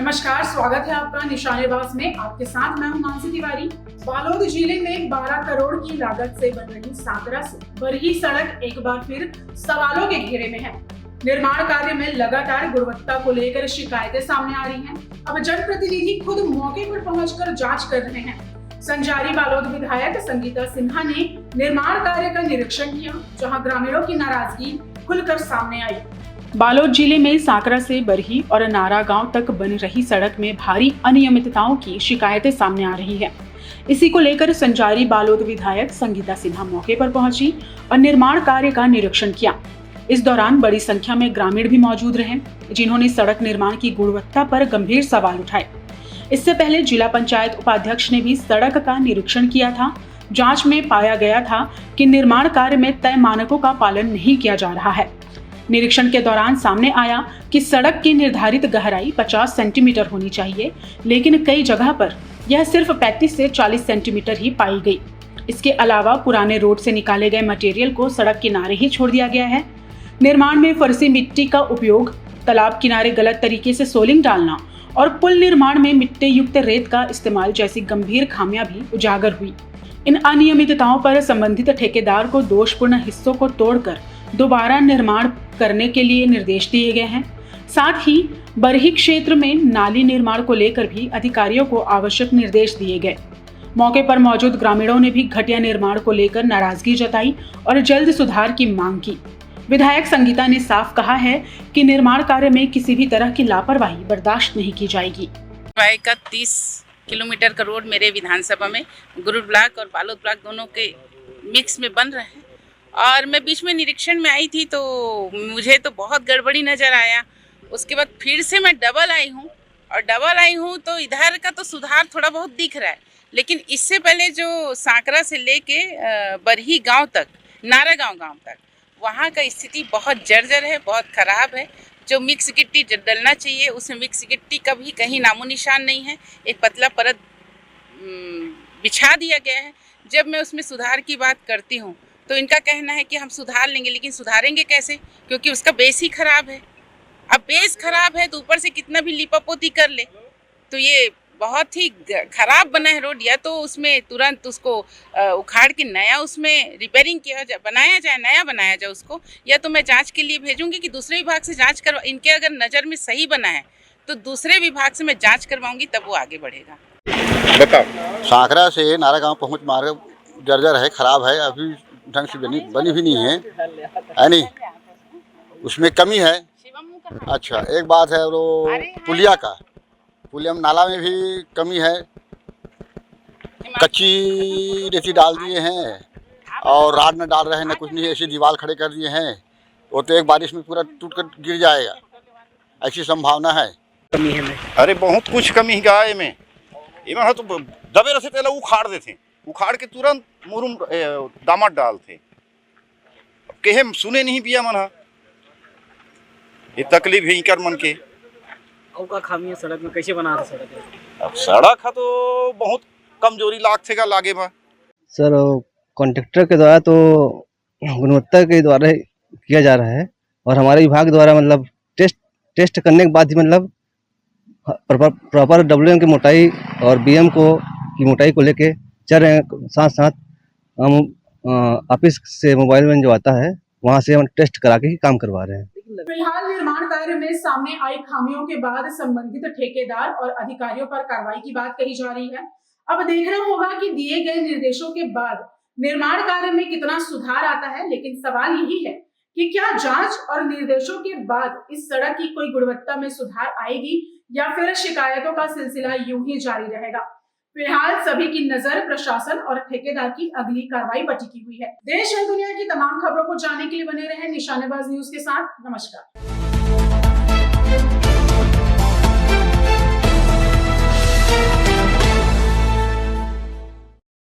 नमस्कार, स्वागत है आपका निशानेबाज में। आपके साथ मैं हूं मानसी तिवारी। बालोद जिले में 12 करोड़ की लागत से बन रही सांकरा से बरही सड़क एक बार फिर सवालों के घेरे में है। निर्माण कार्य में लगातार गुणवत्ता को लेकर शिकायतें सामने आ रही हैं। अब जनप्रतिनिधि खुद मौके पर पहुंचकर जांच कर रहे हैं। संजारी बालोद विधायक संगीता सिन्हा ने निर्माण कार्य का निरीक्षण किया, जहाँ ग्रामीणों की नाराजगी खुलकर सामने आई। बालोद जिले में सांकरा से बरही और नारा गांव तक बन रही सड़क में भारी अनियमितताओं की शिकायतें सामने आ रही है। इसी को लेकर संजारी बालोद विधायक संगीता सिन्हा मौके पर पहुंची और निर्माण कार्य का निरीक्षण किया। इस दौरान बड़ी संख्या में ग्रामीण भी मौजूद रहे, जिन्होंने सड़क निर्माण की गुणवत्ता पर गंभीर सवाल उठाए। इससे पहले जिला पंचायत उपाध्यक्ष ने भी सड़क का निरीक्षण किया था। जांच में पाया गया था कि निर्माण कार्य में तय मानकों का पालन नहीं किया जा रहा है। निरीक्षण के दौरान सामने आया कि सड़क की निर्धारित गहराई 50 सेंटीमीटर होनी चाहिए, लेकिन कई जगह पर यह सिर्फ 35 से 40 सेंटीमीटर ही पाई गई। इसके अलावा पुराने रोड से निकाले गए मटेरियल को सड़क किनारे ही छोड़ दिया गया है। निर्माण में फर्सी मिट्टी का उपयोग, तालाब किनारे गलत तरीके से सोलिंग डालना और पुल निर्माण में मिट्टी युक्त रेत का इस्तेमाल जैसी गंभीर खामियां भी उजागर हुई। इन अनियमितताओं पर संबंधित ठेकेदार को दोषपूर्ण हिस्सों को तोड़कर दोबारा निर्माण करने के लिए निर्देश दिए गए हैं। साथ ही बरही क्षेत्र में नाली निर्माण को लेकर भी अधिकारियों को आवश्यक निर्देश दिए गए। मौके पर मौजूद ग्रामीणों ने भी घटिया निर्माण को लेकर नाराजगी जताई और जल्द सुधार की मांग की। विधायक संगीता ने साफ कहा है कि निर्माण कार्य में किसी भी तरह की लापरवाही बर्दाश्त नहीं की जाएगी। 30 किलोमीटर का रोड मेरे विधानसभा में गुरुड़ ब्लॉक और बालोद ब्लॉक दोनों के मिक्स में बन रहे हैं, और मैं बीच में निरीक्षण में आई थी तो मुझे तो बहुत गड़बड़ी नज़र आया। उसके बाद फिर से मैं डबल आई हूँ तो इधर का तो सुधार थोड़ा बहुत दिख रहा है, लेकिन इससे पहले जो सांकरा से लेके बरही गांव तक, नारा गांव तक, वहाँ का स्थिति बहुत जर्जर है, बहुत ख़राब है। जो मिक्स गिट्टी डलना चाहिए उसमें मिक्स गिट्टी का भी कहीं नामो निशान नहीं है। एक पतला परत बिछा दिया गया है। जब मैं उसमें सुधार की बात करती हूँ तो इनका कहना है कि हम सुधार लेंगे, लेकिन सुधारेंगे कैसे, क्योंकि उसका बेस ही खराब है। अब बेस खराब है तो ऊपर से कितना भी लिपापोती कर ले तो ये बहुत ही खराब बना है रोड। या तो उसमें तुरंत उसको उखाड़ के नया उसमें रिपेयरिंग किया जाए, नया बनाया जाए उसको, या तो मैं जांच के लिए भेजूंगी कि दूसरे विभाग से जांच करवा। इनके अगर नज़र में सही बना है तो दूसरे विभाग से मैं जाँच करवाऊँगी, तब वो आगे बढ़ेगा। बताओ। सांकरा से नारा गाँव पहुँच मार्ग जर्जर है, खराब है, अभी ढंग से बनी भी नहीं है नहीं, उसमें कमी है। अच्छा, एक बात है वो पुलिया नाला में भी कमी है, कच्ची रेती डाल दिए हैं और राड न डाल रहे हैं, न कुछ नहीं, ऐसी दीवार खड़े कर दिए हैं। वो तो एक बारिश में पूरा टूट कर गिर जाएगा, ऐसी संभावना है। कमी है में अरे बहुत कुछ कमी है में तो दबे रसे तेला उखाड़ के तुरंत मुरुम दामट डालते कहे सुने नहीं पिया मन ये तकलीफ है कर मन के। का खामी है सड़क में, कैसे बना रहा सड़क है? अब सड़क है तो बहुत कमजोरी लागेगा लागे में सर। कॉन्ट्रैक्टर के द्वारा तो गुणवत्ता के द्वारा किया जा रहा है, और हमारे विभाग द्वारा मतलब टेस्ट करने के बाद ही मतलब प्रॉपर WM की मोटाई और BM की मोटाई को लेके चल रहे हैं। साथ साथ हम ऑफिस से मोबाइल में जो आता है वहाँ से हम टेस्ट करा के ही काम करवा रहे हैं। फिलहाल निर्माण कार्य में सामने आई खामियों के बाद संबंधित ठेकेदार और अधिकारियों पर कार्रवाई की बात कही जा रही है। अब देखना होगा कि दिए गए निर्देशों के बाद निर्माण कार्य में कितना सुधार आता है, लेकिन सवाल यही है कि क्या जांच और निर्देशों के बाद इस सड़क की कोई गुणवत्ता में सुधार आएगी या फिर शिकायतों का सिलसिला यूं ही जारी रहेगा। फिलहाल सभी की नजर प्रशासन और ठेकेदार की अगली कार्रवाई पर टिकी हुई है। देश और दुनिया की तमाम खबरों को जानने के लिए बने रहें निशानेबाज न्यूज के साथ। नमस्कार।